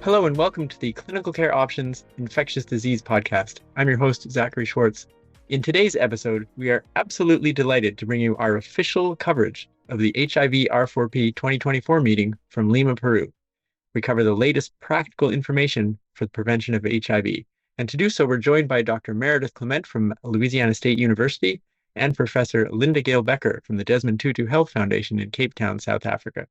Hello and welcome to the Clinical Care Options Infectious Disease podcast. I'm your host, Zachary Schwartz. In today's episode, we are absolutely delighted to bring you our official coverage of the HIVR4P 2024 meeting from Lima, Peru. We cover the latest practical information for the prevention of HIV. And to do so, we're joined by Dr. Meredith Clement from Louisiana State University and Professor Linda-Gail Bekker from the Desmond Tutu Health Foundation in Cape Town, South Africa.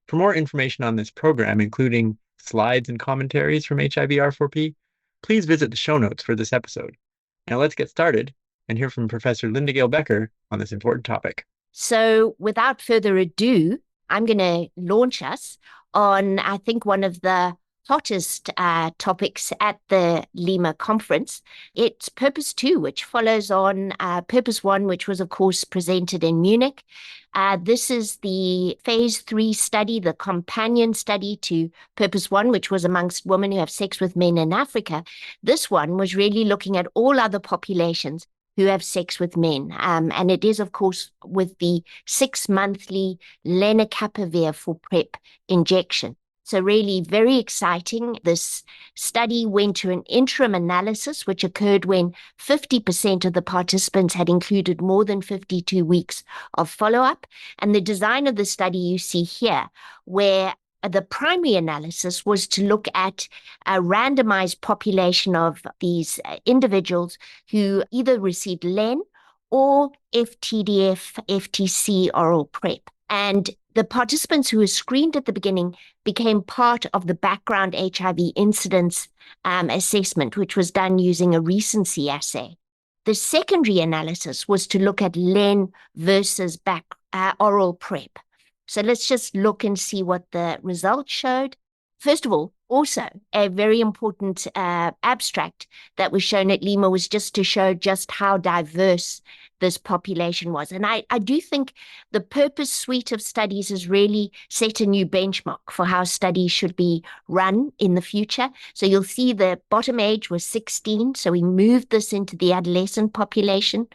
For more information on this program, including slides and commentaries from HIVR4P, please visit the show notes for this episode. Now let's get started and hear from Professor Linda-Gail Bekker on this important topic. So without further ado, I'm going to launch us on, I think, one of the hottest topics at the Lima conference. It's Purpose 2, which follows on Purpose 1, which was, of course, presented in Munich. This is the phase 3 study, the companion study to Purpose 1, which was amongst women who have sex with men in Africa. This one was really looking at all other populations who have sex with men. And it is, of course, with the 6-monthly lenacapavir/PrEP injection. So really very exciting. This study went to an interim analysis, which occurred when 50% of the participants had included more than 52 weeks of follow-up. And the design of the study you see here, where the primary analysis was to look at a randomized population of these individuals who either received LEN or FTDF, FTC oral PrEP. And the participants who were screened at the beginning became part of the background HIV incidence assessment, which was done using a recency assay. The secondary analysis was to look at LEN versus oral PrEP. So let's just look and see what the results showed. First of all, also a very important abstract that was shown at Lima was just to show just how diverse this population was. And I do think the Purpose suite of studies has really set a new benchmark for how studies should be run in the future. So you'll see the bottom age was 16. So we moved this into the adolescent population.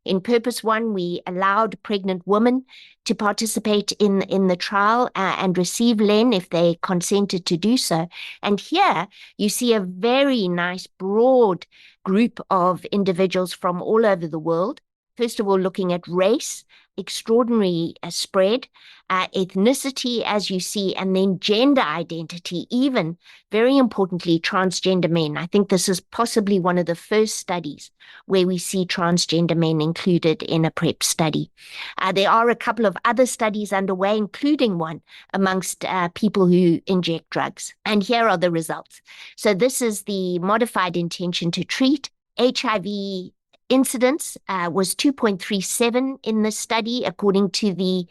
In Purpose 1, we allowed pregnant women to participate in the trial and receive LEN if they consented to do so. And here you see a very nice broad group of individuals from all over the world. First of all, looking at race, extraordinary spread, ethnicity, as you see, and then gender identity, even, very importantly, transgender men. I think this is possibly one of the first studies where we see transgender men included in a PrEP study. There are a couple of other studies underway, including one amongst people who inject drugs. And here are the results. So this is the modified intention to treat. HIV incidence was 2.37 in the study, according to the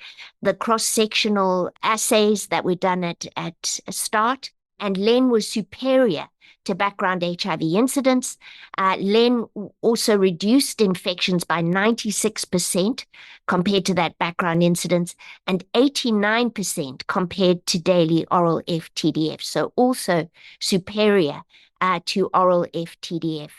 cross-sectional assays that were done at start. And LEN was superior to background HIV incidence. LEN also reduced infections by 96% compared to that background incidence and 89% compared to daily oral FTDF. So also superior to oral FTDF.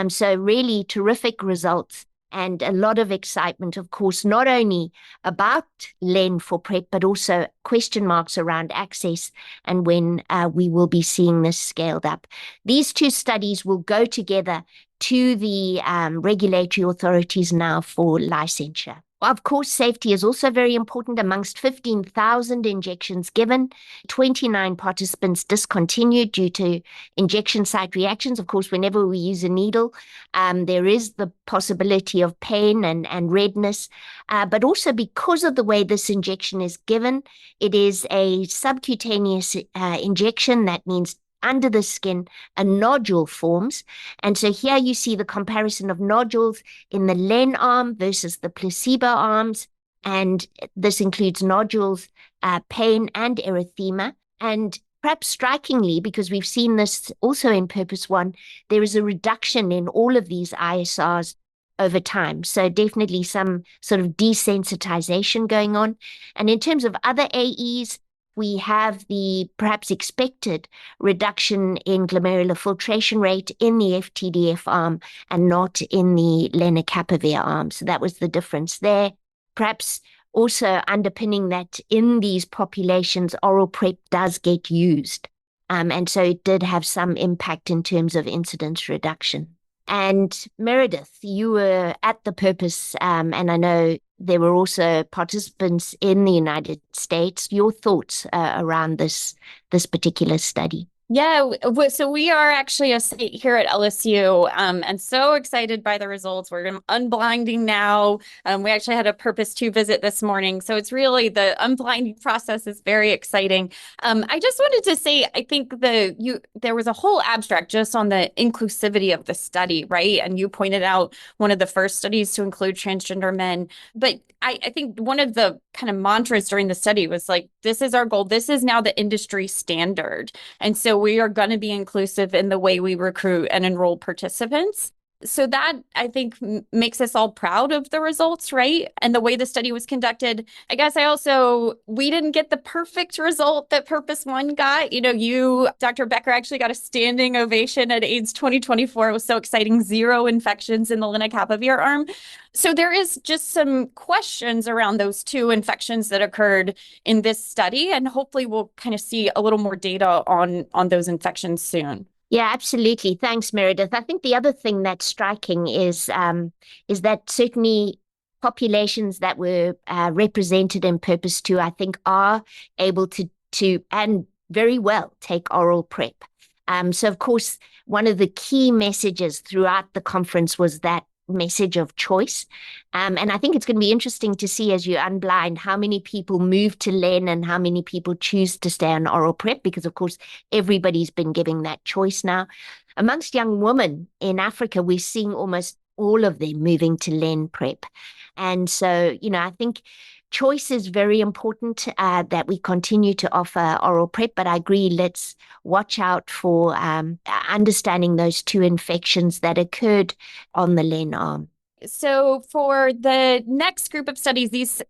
So really terrific results and a lot of excitement, of course, not only about LEN for PrEP, but also question marks around access and when we will be seeing this scaled up. These two studies will go together to the regulatory authorities now for licensure. Of course, safety is also very important. Amongst 15,000 injections given, 29 participants discontinued due to injection site reactions. Of course, whenever we use a needle, there is the possibility of pain and redness, but also because of the way this injection is given, it is a subcutaneous injection. That means under the skin, a nodule forms. And so here you see the comparison of nodules in the LEN arm versus the placebo arms. And this includes nodules, pain, and erythema. And perhaps strikingly, because we've seen this also in Purpose 1, there is a reduction in all of these ISRs over time. So definitely some sort of desensitization going on. And in terms of other AEs, we have the perhaps expected reduction in glomerular filtration rate in the FTDF arm and not in the lenacapavir arm. So that was the difference there. Perhaps also underpinning that in these populations, oral PrEP does get used. And so it did have some impact in terms of incidence reduction. And Meredith, you were at the purpose, and I know there were also participants in the United States. Your thoughts around this particular study? Yeah, so we are actually a site here at LSU, and so excited by the results. We're unblinding now. We actually had a Purpose 2 visit this morning, so it's really the unblinding process is very exciting. I just wanted to say, I think there was a whole abstract just on the inclusivity of the study, right? And you pointed out one of the first studies to include transgender men, but I think one of the kind of mantras during the study was like, this is our goal. This is now the industry standard. And so we are going to be inclusive in the way we recruit and enroll participants. So that, I think, makes us all proud of the results, right? And the way the study was conducted. I guess we didn't get the perfect result that Purpose 1 got. You, Dr. Bekker, actually got a standing ovation at AIDS 2024. It was so exciting. 0 infections in the lenacapavir arm. So there is just some questions around those 2 infections that occurred in this study. And hopefully we'll kind of see a little more data on those infections soon. Yeah, absolutely. Thanks, Meredith. I think the other thing that's striking is that certainly populations that were represented in Purpose 2, I think, are able to and very well take oral PrEP. So, of course, one of the key messages throughout the conference was that message of choice. And I think it's going to be interesting to see as you unblind how many people move to Len and how many people choose to stay on oral PrEP, because of course everybody's been giving that choice now. Amongst young women in Africa, we're seeing almost all of them moving to Len PrEP. And so, I think choice is very important, that we continue to offer oral PrEP, but I agree, let's watch out for understanding those 2 infections that occurred on the Len arm. So for the next group of studies, these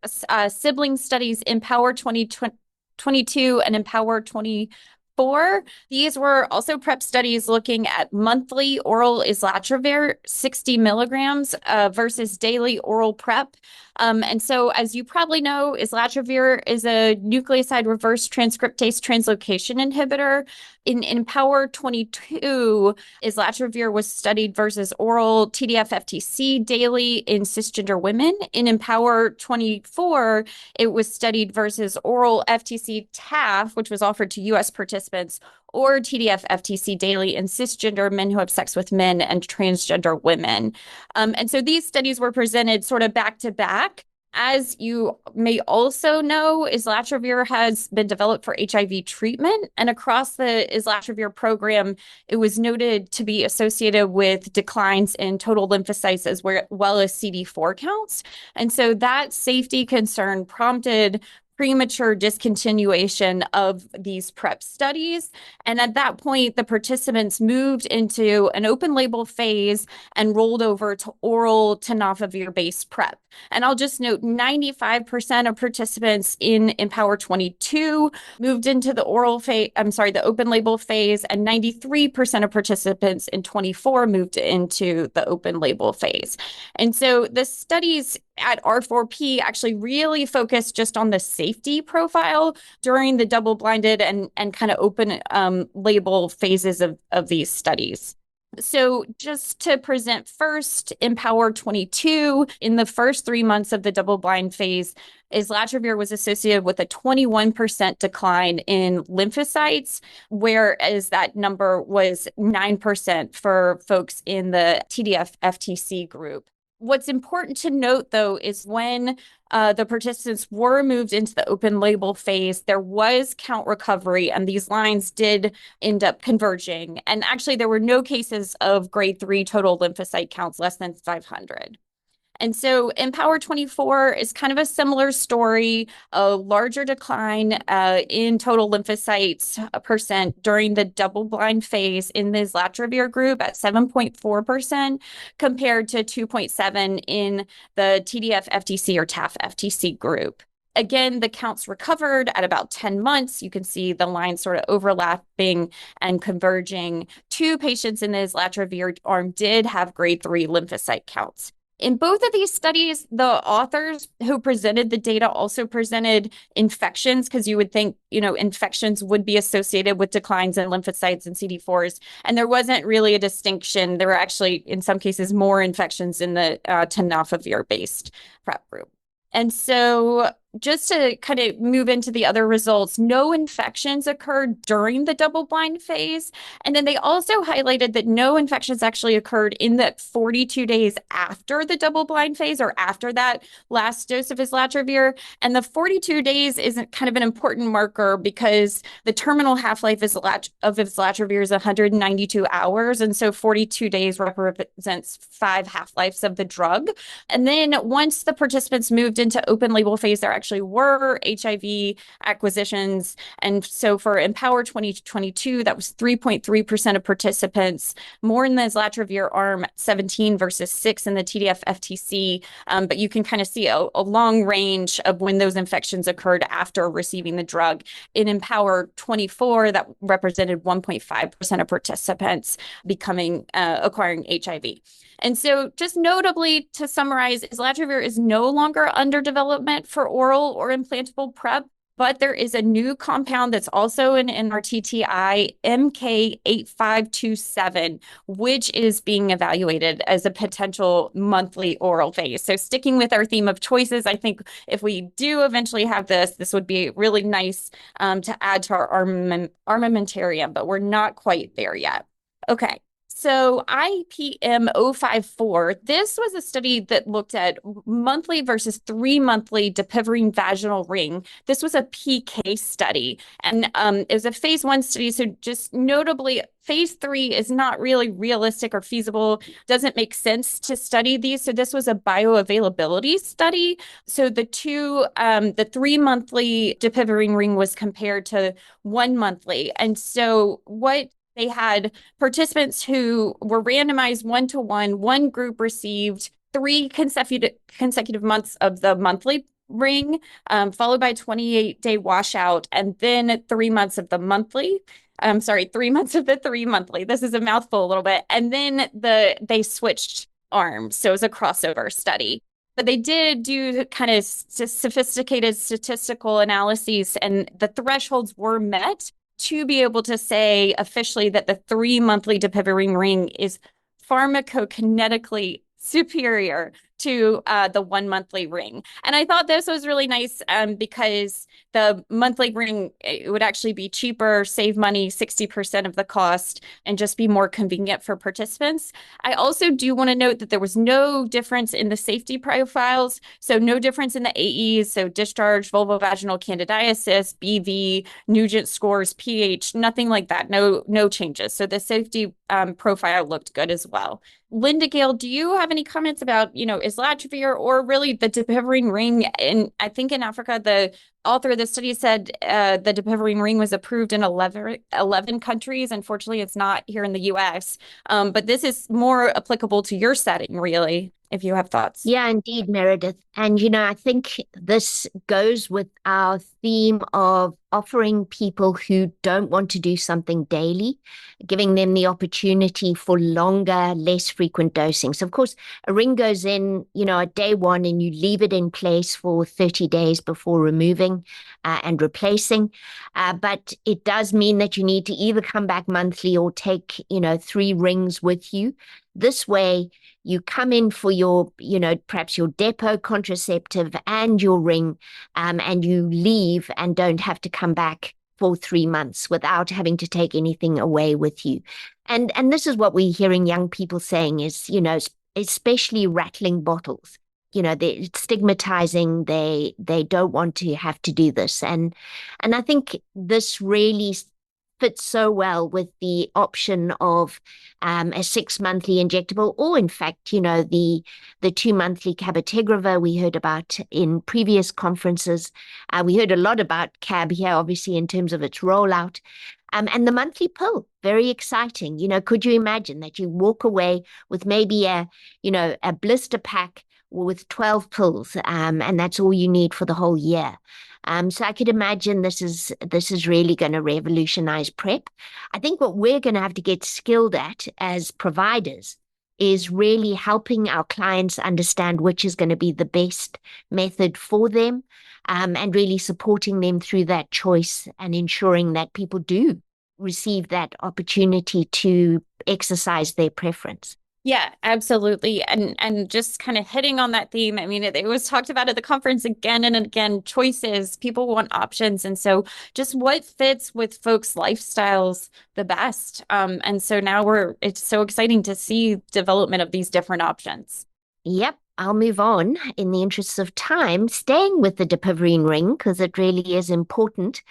sibling studies, Empower 2022 and Empower 2024, these were also PrEP studies looking at monthly oral islatravir 60 milligrams versus daily oral PrEP. And so, as you probably know, islatravir is a nucleoside reverse transcriptase translocation inhibitor. In Empower 22, islatravir was studied versus oral TDF-FTC daily in cisgender women. In Empower 24, it was studied versus oral FTC-TAF, which was offered to U.S. participants, or TDF-FTC daily in cisgender men who have sex with men and transgender women. And so these studies were presented sort of back to back. As you may also know, islatravir has been developed for HIV treatment, and across the islatravir program, it was noted to be associated with declines in total lymphocytes as well as CD4 counts. And so that safety concern prompted premature discontinuation of these PrEP studies. And at that point, the participants moved into an open label phase and rolled over to oral tenofovir-based PrEP. And I'll just note 95% of participants in Empower 22 moved into the the open label phase, and 93% of participants in 24 moved into the open label phase. And so the studies at R4P actually really focused just on the safety profile during the double-blinded and kind of open label phases of these studies. So just to present first, Empower 22, in the first 3 months of the double-blind phase, islatravir was associated with a 21% decline in lymphocytes, whereas that number was 9% for folks in the TDF-FTC group. What's important to note, though, is when the participants were moved into the open label phase, there was count recovery, and these lines did end up converging. And actually, there were no cases of grade 3 total lymphocyte counts less than 500. And so Empower 24 is kind of a similar story, a larger decline in total lymphocytes percent during the double-blind phase in the islatravir group at 7.4% compared to 2.7% in the TDF-FTC or TAF-FTC group. Again, the counts recovered at about 10 months. You can see the lines sort of overlapping and converging. 2 patients in the islatravir arm did have grade 3 lymphocyte counts. In both of these studies, the authors who presented the data also presented infections, because you would think, infections would be associated with declines in lymphocytes and CD4s. And there wasn't really a distinction. There were actually, in some cases, more infections in the tenofovir-based PrEP group. And so just to kind of move into the other results, no infections occurred during the double-blind phase. And then they also highlighted that no infections actually occurred in the 42 days after the double-blind phase, or after that last dose of islatravir. And the 42 days isn't kind of an important marker because the terminal half-life of islatravir is 192 hours. And so 42 days represents 5 half-lives of the drug. And then once the participants moved into open label phase, there actually were HIV acquisitions. And so for Empower 2022, that was 3.3% of participants, more in the islatravir arm, 17 versus 6 in the TDF-FTC. But you can kind of see a long range of when those infections occurred after receiving the drug. In Empower 24, that represented 1.5% of participants acquiring HIV. And so just notably, to summarize, islatravir is no longer under development for oral or implantable PrEP, but there is a new compound that's also in NRTTI, MK8527, which is being evaluated as a potential monthly oral phase. So sticking with our theme of choices, I think if we do eventually have this would be really nice to add to our armamentarium, but we're not quite there yet. Okay. So IPM054, this was a study that looked at monthly versus 3-monthly dapivirine vaginal ring. This was a PK study, and it was a phase 1 study. So just notably, phase 3 is not really realistic or feasible, doesn't make sense to study these. So this was a bioavailability study. So the 3-monthly dapivirine ring was compared to 1 monthly. And so they had participants who were randomized 1-to-1. One group received 3 consecutive months of the monthly ring, followed by 28-day washout, and then 3 months of the monthly. 3 months of the 3-monthly. This is a mouthful a little bit. And then they switched arms. So it was a crossover study. But they did do kind of sophisticated statistical analyses, and the thresholds were met to be able to say officially that the 3-monthly dapivirine ring is pharmacokinetically superior to the 1-monthly ring. And I thought this was really nice because the monthly ring, it would actually be cheaper, save money, 60% of the cost, and just be more convenient for participants. I also do want to note that there was no difference in the safety profiles. So no difference in the AEs, so discharge, vulvovaginal candidiasis, BV, Nugent scores, pH, nothing like that, no changes. So the safety profile looked good as well. Linda-Gail, do you have any comments about, islatravir or really the dapivirine ring? And I think in Africa, the author of the study said the dapivirine ring was approved in 11 countries. Unfortunately, it's not here in the US. But this is more applicable to your setting, really, if you have thoughts. Yeah, indeed, Meredith. And, I think this goes with our theme of offering people who don't want to do something daily, giving them the opportunity for longer, less frequent dosing. So, of course, a ring goes in, at day 1, and you leave it in place for 30 days before removing and replacing. But it does mean that you need to either come back monthly or take, 3 rings with you. This way, you come in for your, perhaps your depot contraceptive and your ring, and you leave and don't have to come back for 3 months without having to take anything away with you. And this is what we're hearing young people saying is, especially rattling bottles. They're stigmatizing. They don't want to have to do this. And I think this really fits so well with the option of a 6-monthly injectable, or in fact, the 2-monthly cabotegravir we heard about in previous conferences. We heard a lot about cab here, obviously, in terms of its rollout. And the monthly pill, very exciting. Could you imagine that you walk away with maybe a blister pack with 12 pills, and that's all you need for the whole year. So I could imagine this is really going to revolutionize PrEP. I think what we're going to have to get skilled at as providers is really helping our clients understand which is going to be the best method for them, and really supporting them through that choice and ensuring that people do receive that opportunity to exercise their preference. Yeah, absolutely. And just kind of hitting on that theme. I mean, it was talked about at the conference again and again, choices. People want options. And so just what fits with folks' lifestyles the best. And so now it's so exciting to see development of these different options. Yep. I'll move on in the interests of time, staying with the Dipivirine ring, because it really is important.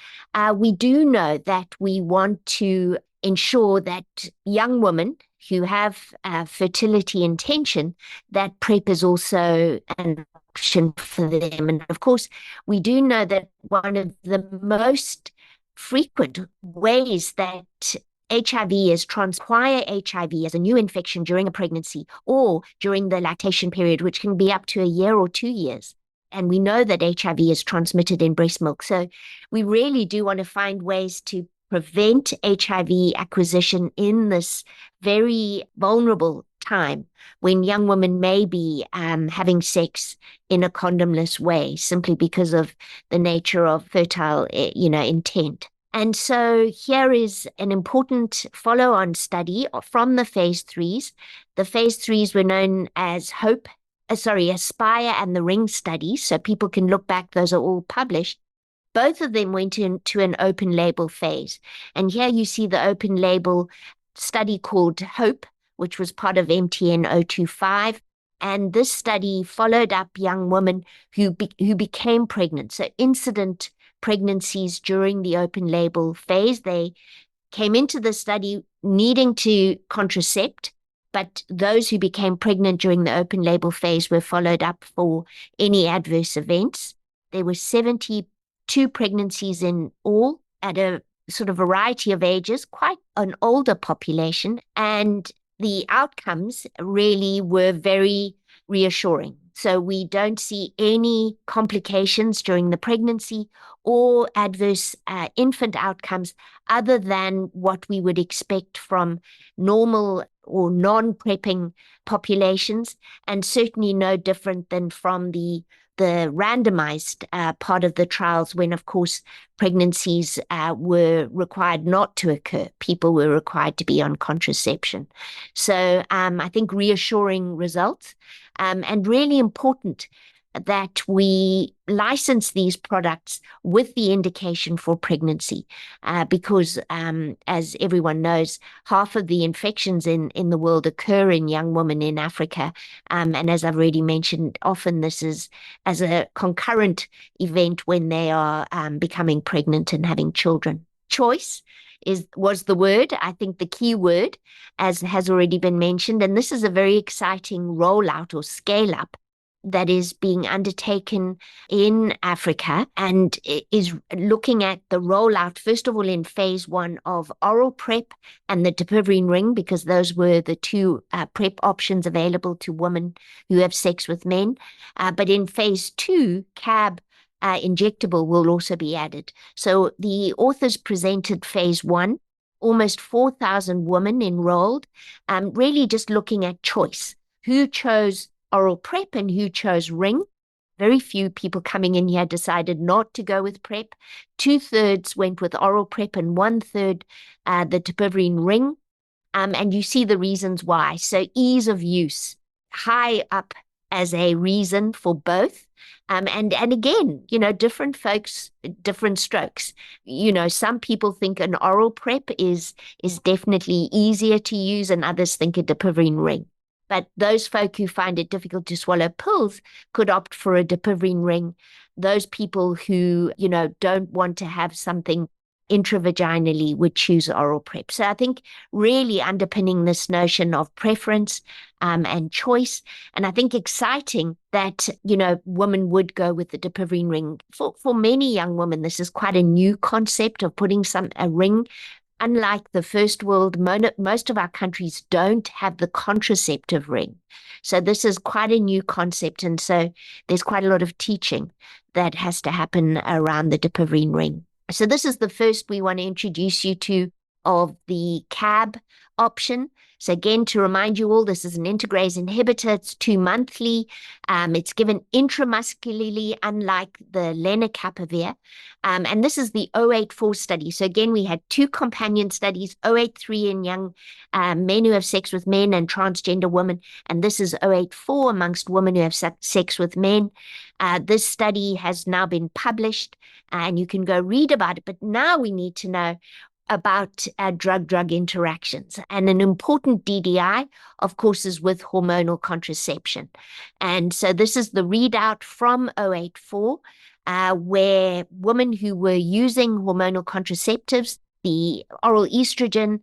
We do know that we want to ensure that young women who have fertility intention, that PrEP is also an option for them. And of course, we do know that one of the most frequent ways that HIV is acquire HIV as a new infection during a pregnancy or during the lactation period, which can be up to a year or 2 years. And we know that HIV is transmitted in breast milk. So we really do want to find ways to prevent HIV acquisition in this very vulnerable time when young women may be having sex in a condomless way, simply because of the nature of fertile, intent. And so here is an important follow-on study from the phase 3s. The phase 3s were known as Aspire and the Ring studies. So people can look back. Those are all published. Both of them went into an open label phase. And here you see the open label study called HOPE, which was part of MTN 025. And this study followed up young women who became pregnant. So incident pregnancies during the open label phase. They came into the study needing to contracept, but those who became pregnant during the open label phase were followed up for any adverse events. There were 72 pregnancies in all at a sort of variety of ages, quite an older population, and the outcomes really were very reassuring. So we don't see any complications during the pregnancy or adverse infant outcomes other than what we would expect from normal or non-prepping populations, and certainly no different than from the randomized part of the trials when, of course, pregnancies were required not to occur. People were required to be on contraception. So I think reassuring results, and really important that we license these products with the indication for pregnancy, because as everyone knows, half of the infections in the world occur in young women in Africa. And as I've already mentioned, often this is as a concurrent event when they are becoming pregnant and having children. Choice was the word, I think the key word, as has already been mentioned. And this is a very exciting rollout or scale up that is being undertaken in Africa and is looking at the rollout, first of all, in phase 1 of oral PrEP and the Dipivirine ring, because those were the two PrEP options available to women who have sex with men. But in phase 2, CAB injectable will also be added. So the authors presented phase 1, almost 4,000 women enrolled, really just looking at choice. Who chose oral PrEP and who chose ring? Very few people coming in here decided not to go with PrEP. 2/3 went with oral PrEP and 1/3 the Dipivirine ring. And you see the reasons why. So ease of use, high up as a reason for both. And again, different folks, different strokes. Some people think an oral PrEP is definitely easier to use, and others think a Dipivirine ring. But those folk who find it difficult to swallow pills could opt for a Dipivirine ring. Those people who, don't want to have something intravaginally would choose oral PrEP. So I think really underpinning this notion of preference and choice. And I think exciting that, women would go with the Dipivirine ring. For many young women, this is quite a new concept of putting a ring. Unlike the first world, most of our countries don't have the contraceptive ring. So this is quite a new concept. And so there's quite a lot of teaching that has to happen around the Dipivirine ring. So this is the first we want to introduce you to of the CAB option. So again, to remind you all, this is an integrase inhibitor. It's 2 monthly. It's given intramuscularly, unlike the lenacapavir. And this is the 084 study. So again, we had 2 companion studies, 083 in young men who have sex with men and transgender women. And this is 084 amongst women who have sex with men. This study has now been published and you can go read about it. But now we need to know about drug-drug interactions. And an important DDI, of course, is with hormonal contraception. And so this is the readout from 084, where women who were using hormonal contraceptives, the oral estrogen,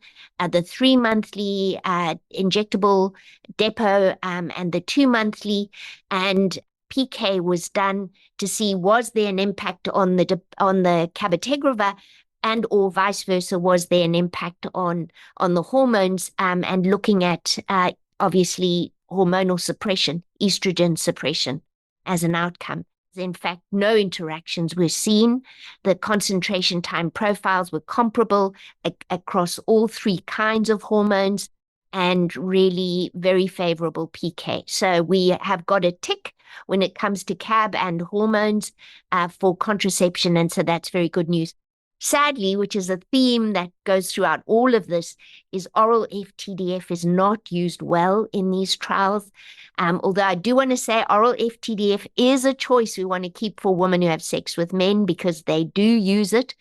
the 3 monthly injectable depot, and the 2 monthly, and PK was done to see was there an impact on the cabotegravir, and or vice versa, was there an impact on the hormones, and looking at obviously hormonal suppression, estrogen suppression as an outcome. In fact, no interactions were seen. The concentration time profiles were comparable across all 3 kinds of hormones, and really very favorable PK. So we have got a tick when it comes to CAB and hormones for contraception, and so that's very good news. Sadly, which is a theme that goes throughout all of this, is oral FTDF is not used well in these trials. Although I do want to say oral FTDF is a choice we want to keep for women who have sex with men, because they do use it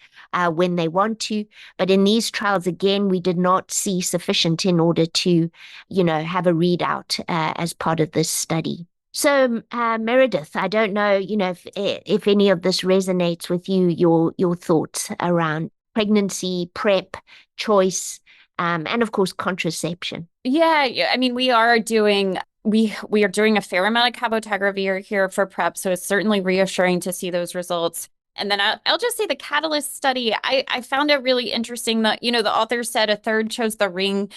when they want to. But in these trials, again, we did not see sufficient in order to, have a readout as part of this study. So, Meredith, I don't know, if any of this resonates with you, your thoughts around pregnancy, PrEP, choice, and of course, contraception. Yeah. I mean, we are doing a fair amount of cabotegravir here for PrEP, so it's certainly reassuring to see those results. And then I'll just say the Catalyst study, I found it really interesting that, the author said a third chose the ring,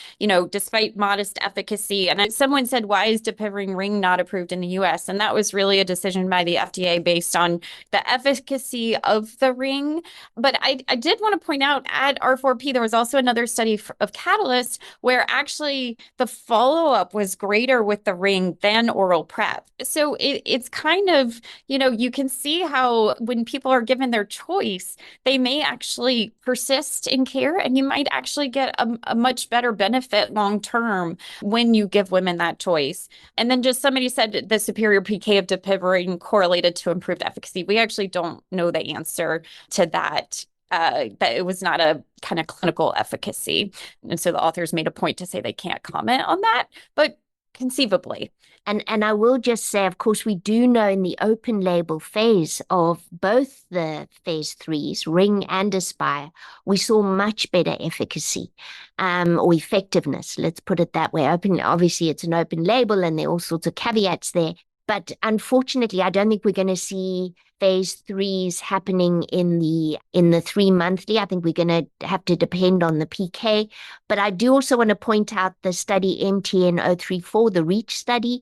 despite modest efficacy. And someone said, why is Depivarin ring not approved in the US? And that was really a decision by the FDA based on the efficacy of the ring. But I did want to point out at R4P, there was also another study of Catalyst where actually the follow-up was greater with the ring than oral PrEP. So it's kind of, you can see how when people are given their choice, they may actually persist in care, and you might actually get a much better benefit long term when you give women that choice. And then just somebody said the superior PK of Depivarin correlated to improved efficacy. We actually don't know the answer to that. That it was not a kind of clinical efficacy. And so the authors made a point to say they can't comment on that, but conceivably. And I will just say, of course, we do know in the open label phase of both the phase 3s, Ring and Aspire, we saw much better efficacy or effectiveness, let's put it that way. Obviously, it's an open label and there are all sorts of caveats there. But unfortunately, I don't think we're going to see phase 3s happening in the 3 monthly. I think we're going to have to depend on the PK. But I do also want to point out the study MTN-034, the REACH study,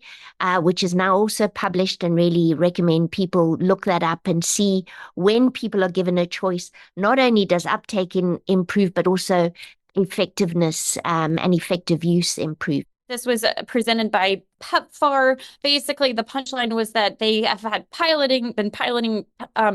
which is now also published, and really recommend people look that up and see when people are given a choice, not only does uptake improve, but also effectiveness and effective use improve. This was presented by PEPFAR. Basically, the punchline was that they have been piloting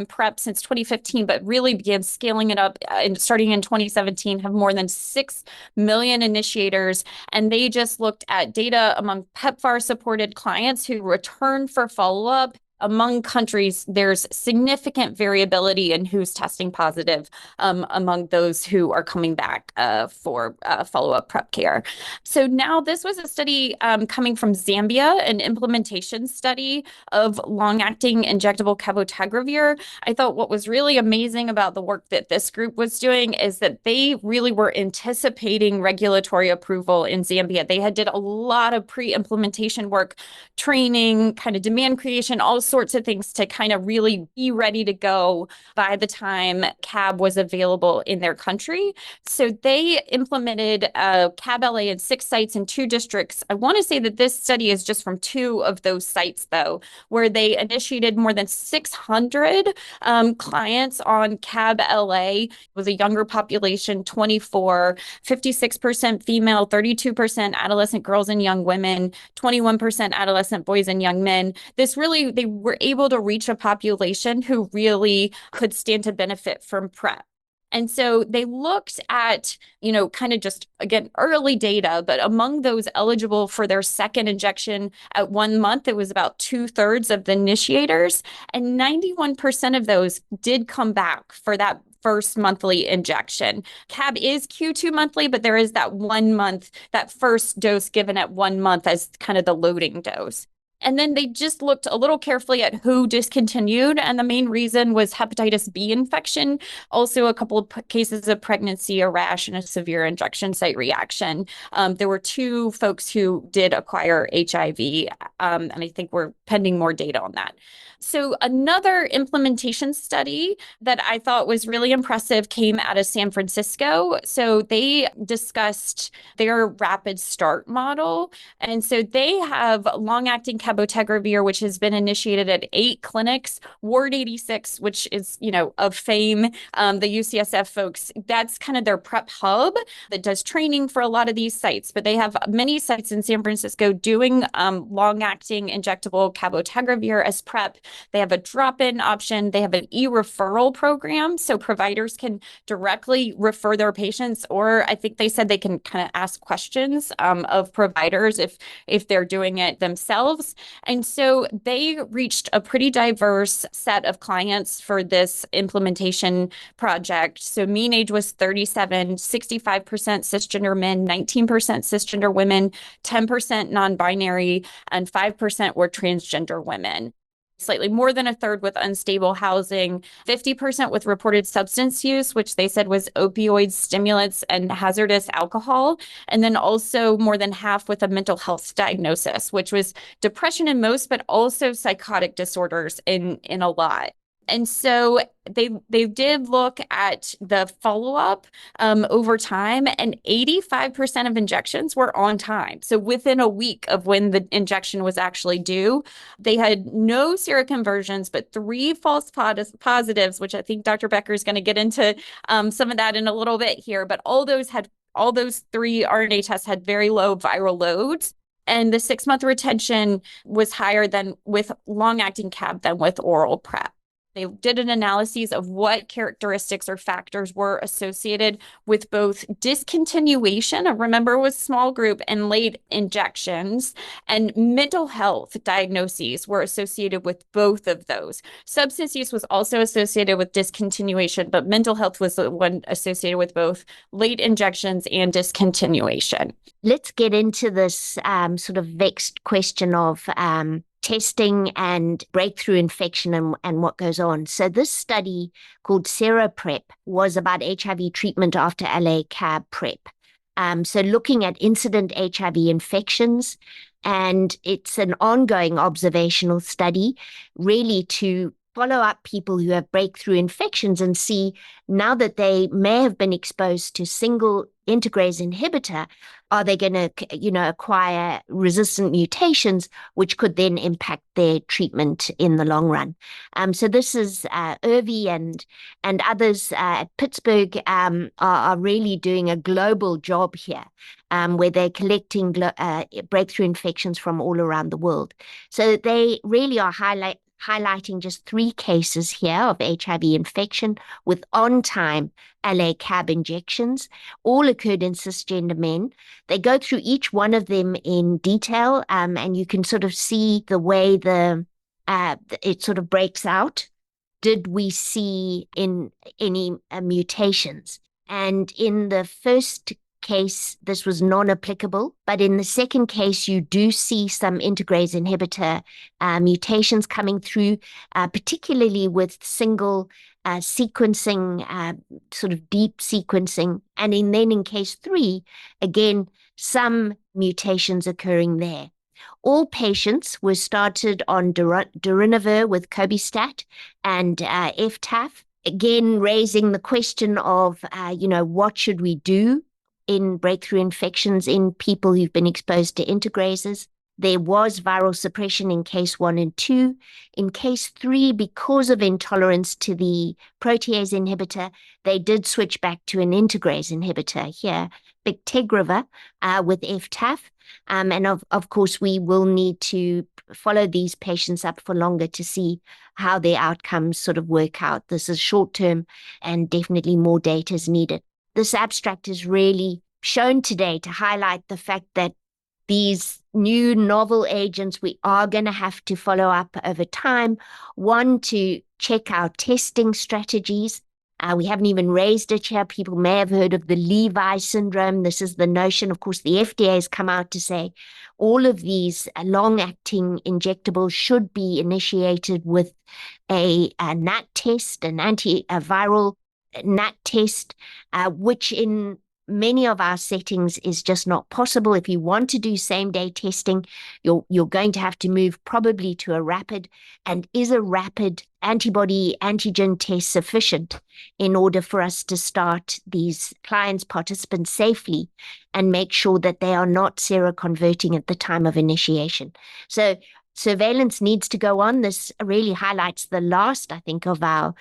PrEP since 2015, but really began scaling it up starting in 2017, have more than 6 million initiators. And they just looked at data among PEPFAR-supported clients who returned for follow-up. Among countries, there's significant variability in who's testing positive among those who are coming back for follow-up PrEP care. So now this was a study coming from Zambia, an implementation study of long-acting injectable cabotegravir. I thought what was really amazing about the work that this group was doing is that they really were anticipating regulatory approval in Zambia. They did a lot of pre-implementation work, training, kind of demand creation, all sorts sorts of things to kind of really be ready to go by the time CAB was available in their country. So they implemented CAB LA in 6 sites in 2 districts. I want to say that this study is just from 2 of those sites, though, where they initiated more than 600 clients on CAB LA. It was a younger population, 24, 56% female, 32% adolescent girls and young women, 21% adolescent boys and young men. They were able to reach a population who really could stand to benefit from PrEP. And so they looked at, kind of just, again, early data, but among those eligible for their second injection at 1 month, it was about 2/3 of the initiators, and 91% of those did come back for that first monthly injection. CAB is Q2 monthly, but there is that 1 month, that first dose given at 1 month as kind of the loading dose. And then they just looked a little carefully at who discontinued. And the main reason was hepatitis B infection, also a couple of cases of pregnancy, a rash, and a severe injection site reaction. There were 2 folks who did acquire HIV, and I think we're pending more data on that. So another implementation study that I thought was really impressive came out of San Francisco. So they discussed their rapid start model. And so they have long-acting cabotegravir, which has been initiated at 8 clinics, Ward 86, which is, of fame, the UCSF folks, that's kind of their PrEP hub that does training for a lot of these sites. But they have many sites in San Francisco doing long-acting injectable cabotegravir as PrEP. They have a drop-in option. They have an e-referral program, so providers can directly refer their patients, or I think they said they can kind of ask questions of providers if they're doing it themselves. And so they reached a pretty diverse set of clients for this implementation project. So mean age was 37, 65% cisgender men, 19% cisgender women, 10% non-binary, and 5% were transgender women. Slightly more than 1/3 with unstable housing, 50% with reported substance use, which they said was opioids, stimulants, and hazardous alcohol. And then also more than half with a mental health diagnosis, which was depression in most, but also psychotic disorders in a lot. And so they did look at the follow-up over time, and 85% of injections were on time. So within a week of when the injection was actually due, they had no seroconversions, but 3 false positives, which I think Dr. Bekker is going to get into some of that in a little bit here. But all those 3 RNA tests had very low viral loads. And the 6-month retention was higher than with long-acting CAB than with oral PrEP. They did an analysis of what characteristics or factors were associated with both discontinuation, remember, was small group, and late injections, and mental health diagnoses were associated with both of those. Substance use was also associated with discontinuation, but mental health was the one associated with both late injections and discontinuation. Let's get into this sort of vexed question of testing and breakthrough infection and what goes on. So this study called SPrEP was about HIV treatment after LA CAB PrEP. So looking at incident HIV infections, and it's an ongoing observational study really to follow up people who have breakthrough infections and see, now that they may have been exposed to single integrase inhibitor, are they going to, acquire resistant mutations, which could then impact their treatment in the long run. So this is Irvi and others at Pittsburgh are really doing a global job here, where they're collecting breakthrough infections from all around the world. So they really are highlighting just 3 cases here of HIV infection with on-time LA CAB injections. All occurred in cisgender men. They go through each one of them in detail, and you can sort of see the way it sort of breaks out. Did we see in any mutations? And in the first case, this was non-applicable, but in the second case, you do see some integrase inhibitor mutations coming through, particularly with single sequencing, sort of deep sequencing. And then in case 3, again, some mutations occurring there. All patients were started on Darunavir with Cobistat and FTAF, again raising the question of, what should we do in breakthrough infections in people who've been exposed to integrases. There was viral suppression in case 1 and 2. In case 3, because of intolerance to the protease inhibitor, they did switch back to an integrase inhibitor here, bictegravir with FTAF. And of course, we will need to follow these patients up for longer to see how their outcomes sort of work out. This is short term and definitely more data is needed. This abstract is really shown today to highlight the fact that these new novel agents, we are going to have to follow up over time. One, to check our testing strategies. We haven't even raised it here. People may have heard of the Levi syndrome. This is the notion. Of course, the FDA has come out to say all of these long-acting injectables should be initiated with a NAT test, an antiviral NAT test, which in many of our settings is just not possible. If you want to do same-day testing, you're going to have to move probably to a rapid. And is a rapid antibody antigen test sufficient in order for us to start these participants safely and make sure that they are not seroconverting at the time of initiation? So surveillance needs to go on. This really highlights the last, I think, of our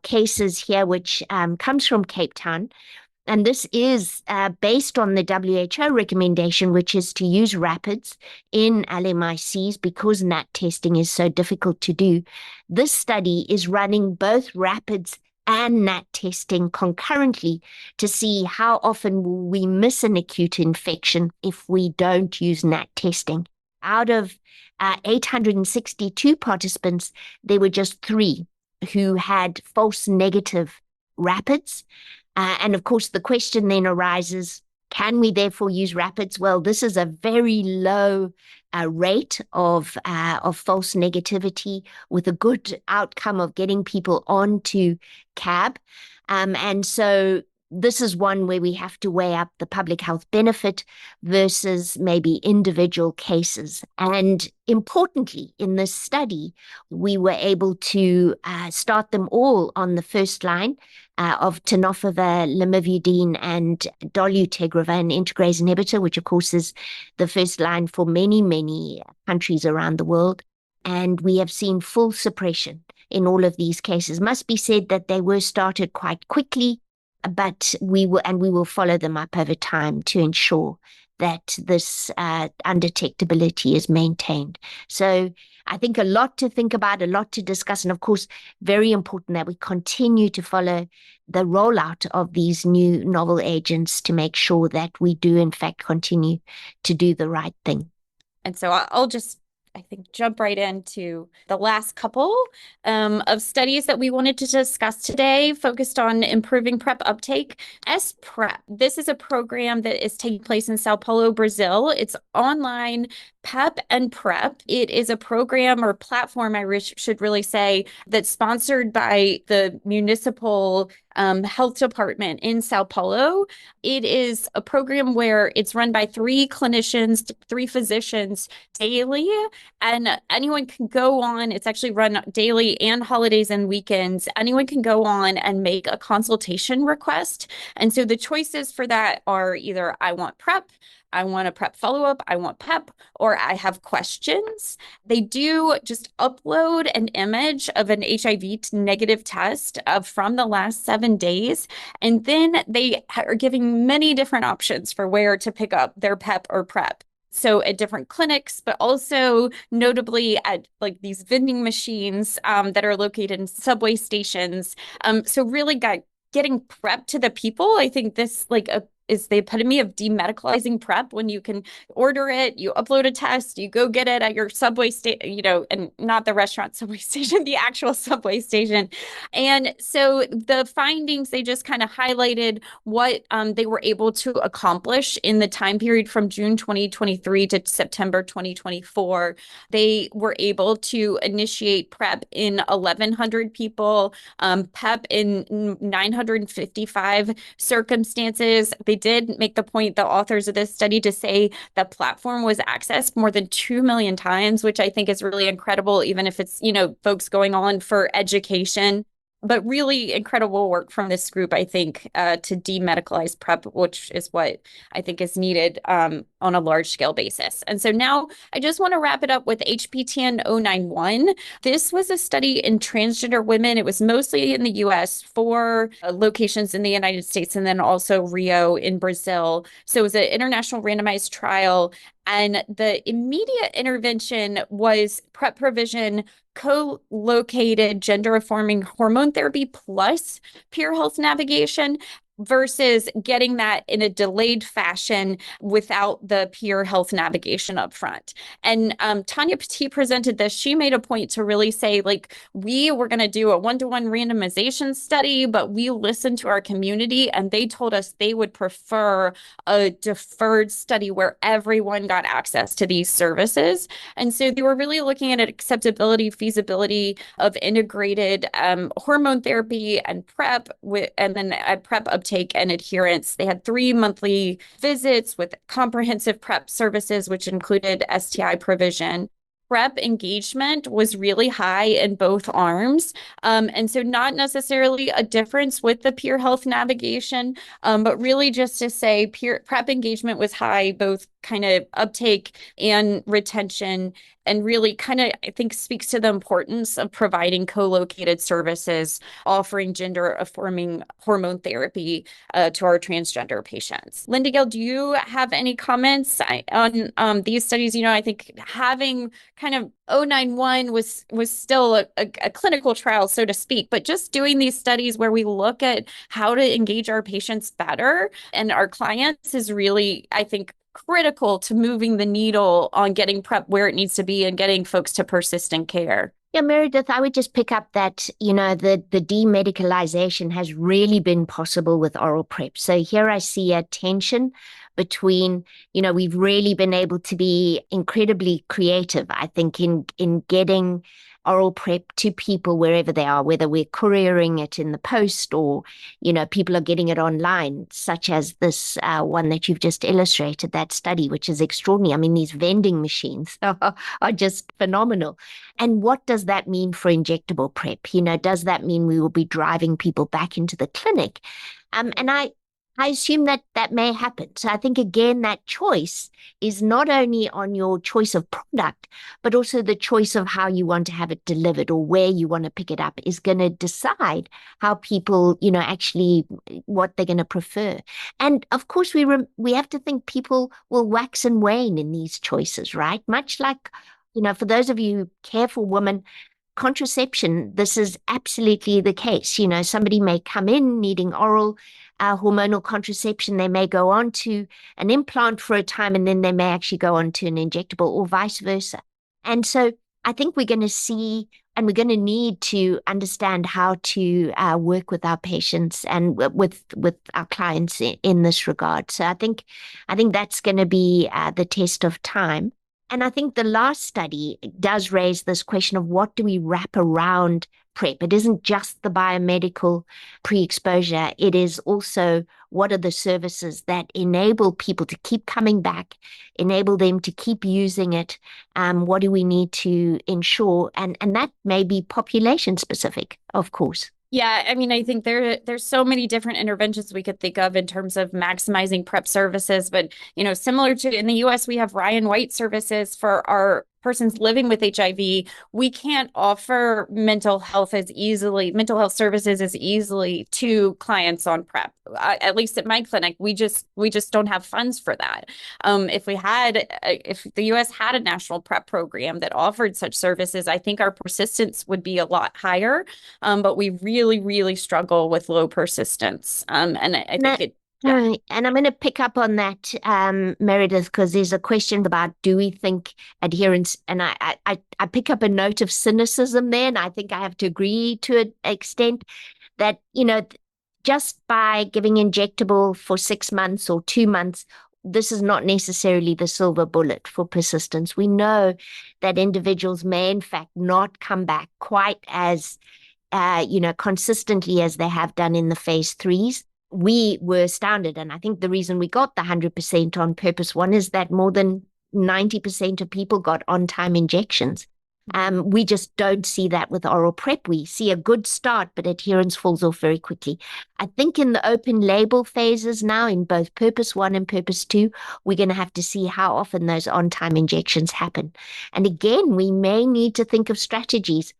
cases here, which comes from Cape Town. And this is based on the WHO recommendation, which is to use rapids in LMICs because NAT testing is so difficult to do. This study is running both rapids and NAT testing concurrently to see how often will we miss an acute infection if we don't use NAT testing. Out of 862 participants, there were just 3 who had false negative rapids. And of course, the question then arises, can we therefore use rapids? Well, this is a very low rate of false negativity with a good outcome of getting people onto CAB. And so this is one where we have to weigh up the public health benefit versus maybe individual cases. And importantly, in this study, we were able to start them all on the first line of tenofovir, lamivudine, and dolutegravir, an integrase inhibitor, which of course is the first line for many, many countries around the world. And we have seen full suppression in all of these cases. Must be said that they were started quite quickly, but we will follow them up over time to ensure that this undetectability is maintained. So I think a lot to think about, a lot to discuss, and of course, very important that we continue to follow the rollout of these new novel agents to make sure that we do, in fact, continue to do the right thing. And so I'll just, I think, jump right into the last couple of studies that we wanted to discuss today, focused on improving PrEP uptake. SPrEP, this is a program that is taking place in Sao Paulo, Brazil. It's online PEP and PrEP. It is a program or platform, should really say, that's sponsored by the municipal health department in Sao Paulo. It is a program where it's run by 3 clinicians, 3 physicians daily, and anyone can go on. It's actually run daily and holidays and weekends. Anyone can go on and make a consultation request. And so the choices for that are either I want PrEP, I want a PrEP follow-up, I want PEP, or I have questions. They do just upload an image of an HIV negative test from the last 7 days. And then they are giving many different options for where to pick up their PEP or PrEP. So at different clinics, but also notably at like these vending machines that are located in subway stations. So really getting PrEP to the people. I think this is the epitome of demedicalizing PrEP, when you can order it, you upload a test, you go get it at your subway station, and not the restaurant subway station, the actual subway station. And so the findings, they just kind of highlighted what they were able to accomplish in the time period from June 2023 to September 2024. They were able to initiate PrEP in 1,100 people, PEP in 955 circumstances. They did make the point, the authors of this study, to say the platform was accessed more than 2 million times, which I think is really incredible, even if it's, folks going on for education. But really incredible work from this group, I think, to demedicalize PrEP, which is what I think is needed on a large scale basis. And so now I just want to wrap it up with HPTN 091. This was a study in transgender women. It was mostly in the US, 4 locations in the United States, and then also Rio in Brazil. So it was an international randomized trial. And the immediate intervention was PrEP provision, co-located gender-affirming hormone therapy plus peer health navigation, versus getting that in a delayed fashion without the peer health navigation up front. And Tanya Petit presented this. She made a point to really say, we were going to do a one-to-one randomization study, but we listened to our community, and they told us they would prefer a deferred study where everyone got access to these services. And so they were really looking at acceptability, feasibility of integrated hormone therapy and PrEP, and then PrEP uptake and adherence. They had 3 monthly visits with comprehensive PrEP services, which included STI provision. PrEP engagement was really high in both arms. And so not necessarily a difference with the peer health navigation, but really just to say PrEP engagement was high, both kind of uptake and retention, and really kind of, I think, speaks to the importance of providing co-located services, offering gender-affirming hormone therapy to our transgender patients. Linda-Gail, do you have any comments on these studies? I think having kind of 091 was still a clinical trial, so to speak, but just doing these studies where we look at how to engage our patients better and our clients is really, I think, critical to moving the needle on getting PrEP where it needs to be and getting folks to persistent care. Yeah, Meredith, I would just pick up that, the demedicalization has really been possible with oral PrEP. So here I see a tension between, we've really been able to be incredibly creative, I think, in getting oral PrEP to people wherever they are, whether we're couriering it in the post or, people are getting it online, such as this one that you've just illustrated, that study, which is extraordinary. I mean, these vending machines are just phenomenal. And what does that mean for injectable PrEP? Does that mean we will be driving people back into the clinic? And I assume that may happen. So I think, again, that choice is not only on your choice of product, but also the choice of how you want to have it delivered or where you want to pick it up is going to decide how people, actually what they're going to prefer. And of course, we have to think people will wax and wane in these choices, right? Much like, for those of you careful women, contraception, this is absolutely the case. Somebody may come in needing oral hormonal contraception. They may go on to an implant for a time, and then they may actually go on to an injectable or vice versa. And so I think we're going to see, and we're going to need to understand how to work with our patients and with our clients in this regard. So I think that's going to be the test of time. And I think the last study does raise this question of what do we wrap around PrEP? It isn't just the biomedical pre-exposure. It is also what are the services that enable people to keep coming back, enable them to keep using it? What do we need to ensure? And that may be population specific, of course. Yeah, I mean, I think there's so many different interventions we could think of in terms of maximizing PrEP services. But, similar to in the US, we have Ryan White services for our persons living with HIV. We can't offer mental health services as easily to clients on PrEP. At least at my clinic, we just don't have funds for that. If the US had a national PrEP program that offered such services, I think our persistence would be a lot higher. But we really, really struggle with low persistence. And I think it. Yeah. And I'm going to pick up on that, Meredith, because there's a question about do we think adherence, and I pick up a note of cynicism there, and I think I have to agree to an extent that, just by giving injectable for 6 months or 2 months, this is not necessarily the silver bullet for persistence. We know that individuals may, in fact, not come back quite as, consistently as they have done in the phase 3s. we were astounded. And I think the reason we got the 100% on purpose one is that more than 90% of people got on-time injections. We just don't see that with oral PrEP. We see a good start, but adherence falls off very quickly. I think in the open label phases now, in both Purpose 1 and Purpose 2, we're going to have to see how often those on-time injections happen. And again, we may need to think of strategies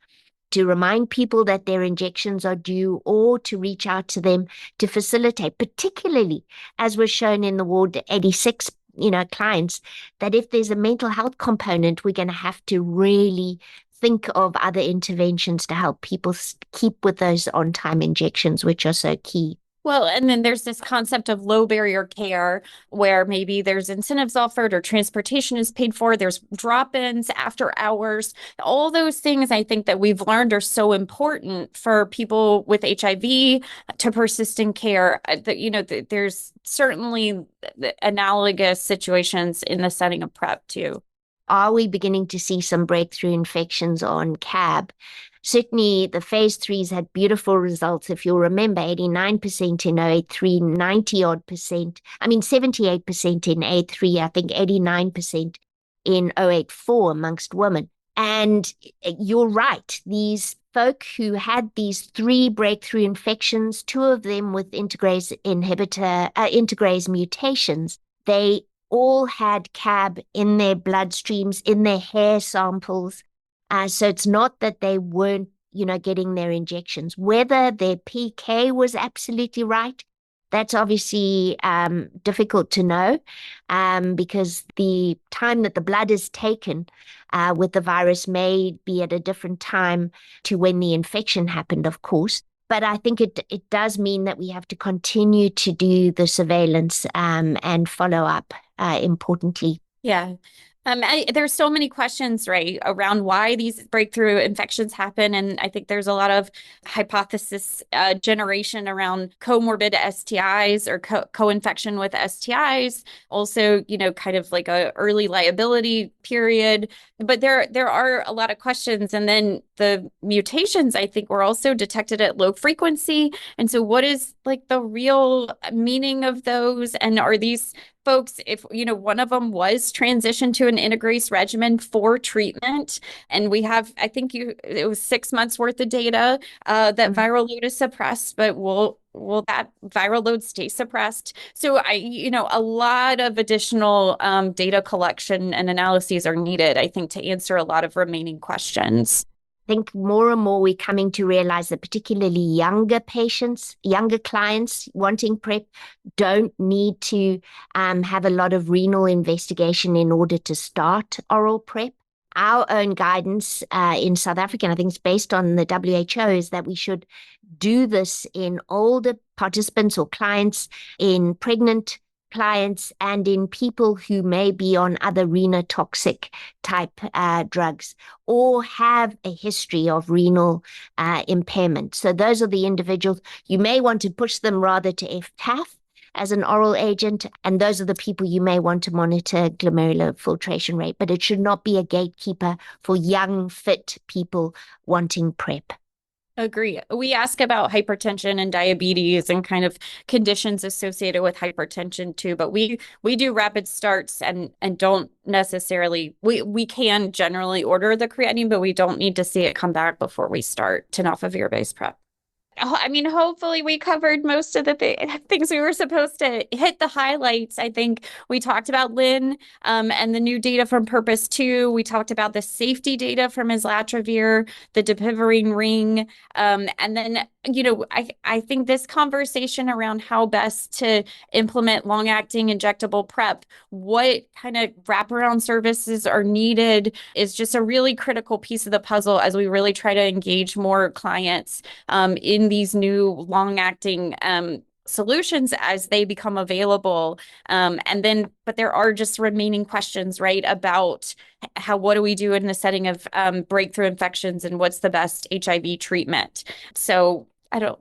to remind people that their injections are due or to reach out to them to facilitate, particularly as was shown in the Ward 86 clients, that if there's a mental health component, we're going to have to really think of other interventions to help people keep with those on-time injections, which are so key. Well, and then there's this concept of low barrier care where maybe there's incentives offered or transportation is paid for. There's drop-ins after hours. All those things I think that we've learned are so important for people with HIV to persistent care. There's certainly analogous situations in the setting of PrEP too. Are we beginning to see some breakthrough infections on CAB? Certainly, the phase 3s had beautiful results. If you'll remember, 89% in 083, 78% in A3, I think 89% in 084 amongst women. And you're right, these folk who had these 3 breakthrough infections, 2 of them with integrase mutations, they all had CAB in their bloodstreams, in their hair samples. So it's not that they weren't, getting their injections. Whether their PK was absolutely right, that's obviously difficult to know because the time that the blood is taken with the virus may be at a different time to when the infection happened, of course. But I think it does mean that we have to continue to do the surveillance and follow up importantly. Yeah. There's so many questions, right, around why these breakthrough infections happen. And I think there's a lot of hypothesis generation around comorbid STIs or co-infection with STIs. Also, kind of like a early liability period. But there are a lot of questions. And then the mutations, I think, were also detected at low frequency. And so what is like the real meaning of those? And are these folks, if one of them was transitioned to an integrase regimen for treatment, and we have, I think it was 6 months worth of data that viral load is suppressed, but will that viral load stay suppressed? So a lot of additional data collection and analyses are needed, I think, to answer a lot of remaining questions. I think more and more we're coming to realize that particularly younger patients, younger clients wanting PrEP don't need to have a lot of renal investigation in order to start oral PrEP. Our own guidance in South Africa, and I think it's based on the WHO, is that we should do this in older participants or clients, in pregnant clients, and in people who may be on other renotoxic type drugs or have a history of renal impairment. So those are the individuals. You may want to push them rather to FTAF as an oral agent, and those are the people you may want to monitor glomerular filtration rate, but it should not be a gatekeeper for young, fit people wanting PrEP. Agree. We ask about hypertension and diabetes and kind of conditions associated with hypertension too, but we do rapid starts and don't necessarily, we can generally order the creatinine, but we don't need to see it come back before we start tenofovir-based PrEP. I mean, hopefully we covered most of the things we were supposed to hit. The highlights. I think we talked about Lynn and the new data from Purpose 2. We talked about the safety data from islatravir, the dapivirine ring. And then, I think this conversation around how best to implement long-acting injectable PrEP, what kind of wraparound services are needed is just a really critical piece of the puzzle as we really try to engage more clients in these new long-acting solutions as they become available. But there are just remaining questions, right, about what do we do in the setting of breakthrough infections and what's the best HIV treatment? So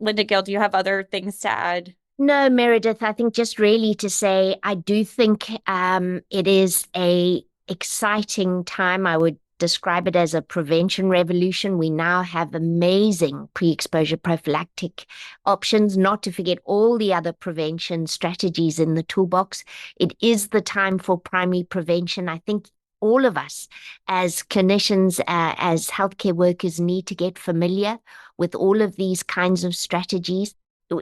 Linda-Gail, do you have other things to add? No, Meredith, I think just really to say, I do think it is a exciting time. I would describe it as a prevention revolution. We now have amazing pre-exposure prophylactic options, not to forget all the other prevention strategies in the toolbox. It is the time for primary prevention. I think all of us as clinicians, as healthcare workers, need to get familiar with all of these kinds of strategies.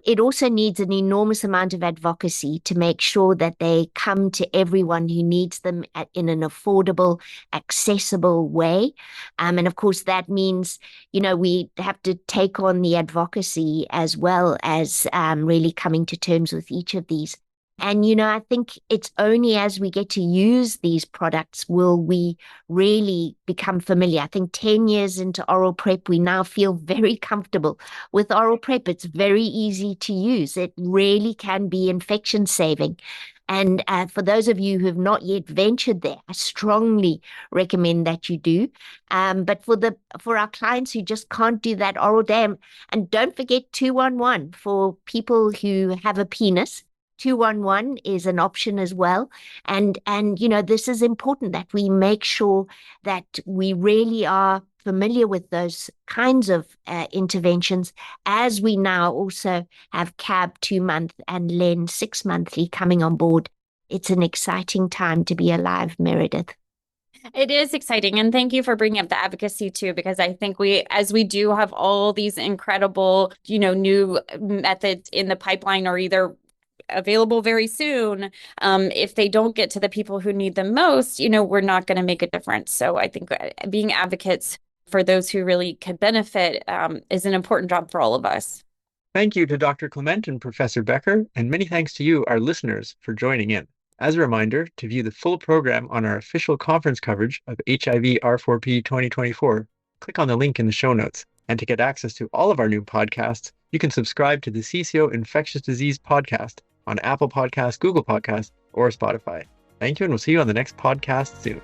It also needs an enormous amount of advocacy to make sure that they come to everyone who needs them in an affordable, accessible way. And of course, that means, we have to take on the advocacy as well as really coming to terms with each of these. And, I think it's only as we get to use these products will we really become familiar. I think 10 years into oral PrEP, we now feel very comfortable with oral PrEP. It's very easy to use. It really can be infection saving. And for those of you who have not yet ventured there, I strongly recommend that you do. But for our clients who just can't do that oral dam, and don't forget 211 for people who have a penis. 211 is an option as well. And this is important that we make sure that we really are familiar with those kinds of interventions, as we now also have CAB 2-month and LEN 6-monthly coming on board. It's an exciting time to be alive, Meredith. It is exciting. And thank you for bringing up the advocacy too, because I think as we do have all these incredible, new methods in the pipeline or either available very soon, if they don't get to the people who need them most, we're not going to make a difference. So I think being advocates for those who really could benefit is an important job for all of us. Thank you to Dr. Clement and Professor Bekker, and many thanks to you, our listeners, for joining in. As a reminder, to view the full program on our official conference coverage of HIVR4P 2024, click on the link in the show notes. And to get access to all of our new podcasts, you can subscribe to the CCO Infectious Disease podcast on Apple Podcasts, Google Podcasts, or Spotify. Thank you, and we'll see you on the next podcast soon.